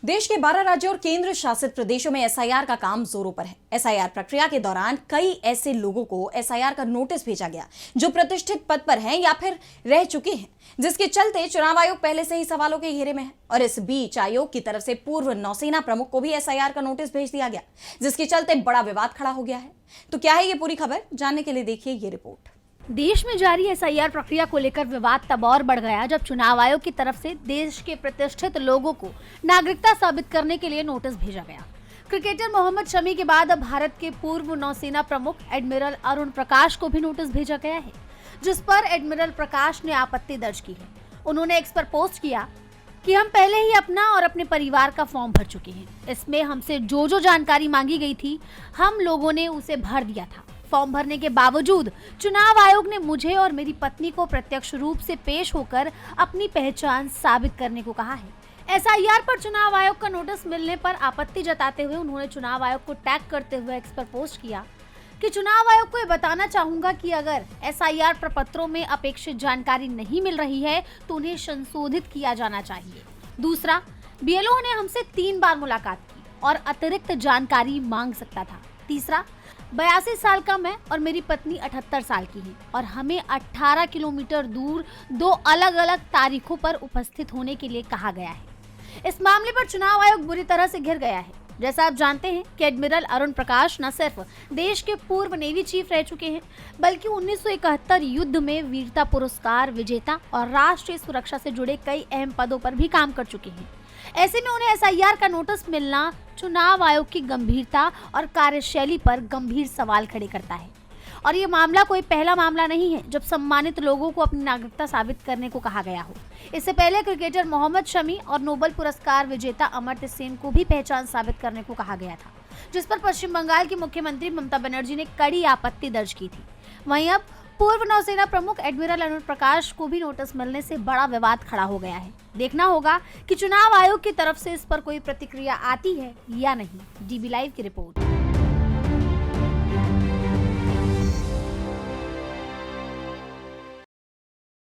देश के 12 राज्यों और केंद्र शासित प्रदेशों में एसआईआर का काम जोरों पर है। एसआईआर प्रक्रिया के दौरान कई ऐसे लोगों को एसआईआर का नोटिस भेजा गया जो प्रतिष्ठित पद पर हैं या फिर रह चुके हैं, जिसके चलते चुनाव आयोग पहले से ही सवालों के घेरे में है। और इस बीच आयोग की तरफ से पूर्व नौसेना प्रमुख को भी एसआईआर का नोटिस भेज दिया गया, जिसके चलते बड़ा विवाद खड़ा हो गया है। तो क्या है ये पूरी खबर, जानने के लिए देखिए ये रिपोर्ट। देश में जारी एसआईआर प्रक्रिया को लेकर विवाद तब और बढ़ गया जब चुनाव आयोग की तरफ से देश के प्रतिष्ठित लोगों को नागरिकता साबित करने के लिए नोटिस भेजा गया। क्रिकेटर मोहम्मद शमी के बाद अब भारत के पूर्व नौसेना प्रमुख एडमिरल अरुण प्रकाश को भी नोटिस भेजा गया है, जिस पर एडमिरल प्रकाश ने आपत्ति दर्ज की है। उन्होंने एक्स पर पोस्ट किया कि हम पहले ही अपना और अपने परिवार का फॉर्म भर चुके हैं। इसमें हमसे जो जानकारी मांगी गई थी हम लोगों ने उसे भर दिया था। फॉर्म भरने के बावजूद चुनाव आयोग ने मुझे और मेरी पत्नी को प्रत्यक्ष रूप से पेश होकर अपनी पहचान साबित करने को कहा है। एसआईआर पर चुनाव आयोग का नोटिस मिलने पर आपत्ति जताते हुए उन्होंने चुनाव आयोग को टैग करते हुए एक्स पर पोस्ट किया कि चुनाव आयोग को ये बताना चाहूंगा कि अगर एसआईआर प्रपत्रों में अपेक्षित जानकारी नहीं मिल रही है तो उन्हें संशोधित किया जाना चाहिए। दूसरा, बीएलओ ने हमसे 3 बार मुलाकात की और अतिरिक्त जानकारी मांग सकता था। तीसरा, 82 साल का मैं और मेरी पत्नी 78 साल की है और हमें 18 किलोमीटर दूर 2 अलग अलग तारीखों पर उपस्थित होने के लिए कहा गया है। इस मामले पर चुनाव आयोग बुरी तरह से घिर गया है। जैसा आप जानते हैं कि एडमिरल अरुण प्रकाश न सिर्फ देश के पूर्व नेवी चीफ रह चुके हैं, बल्कि 1971 युद्ध में वीरता पुरस्कार विजेता और राष्ट्रीय सुरक्षा से जुड़े कई अहम पदों पर भी काम कर चुके हैं। ऐसे में उन्हें एसआईआर का नोटिस मिलना चुनाव आयोग की गंभीरता और कार्यशैली पर गंभीर सवाल खड़े करता है। और ये मामला कोई पहला मामला नहीं है जब सम्मानित लोगों को अपनी नागरिकता साबित करने को कहा गया हो। इससे पहले क्रिकेटर मोहम्मद शमी और नोबेल पुरस्कार विजेता अमर्त्य सेन को भी पहचान साबित करने को कहा गया था, जिस पर पश्चिम बंगाल की मुख्यमंत्री ममता बनर्जी ने कड़ी आपत्ति दर्ज की थी। वहीं अब पूर्व नौसेना प्रमुख एडमिरल अरुण प्रकाश को भी नोटिस मिलने से बड़ा विवाद खड़ा हो गया है। देखना होगा कि चुनाव आयोग की तरफ से इस पर कोई प्रतिक्रिया आती है या नहीं। डीबी लाइव की रिपोर्ट।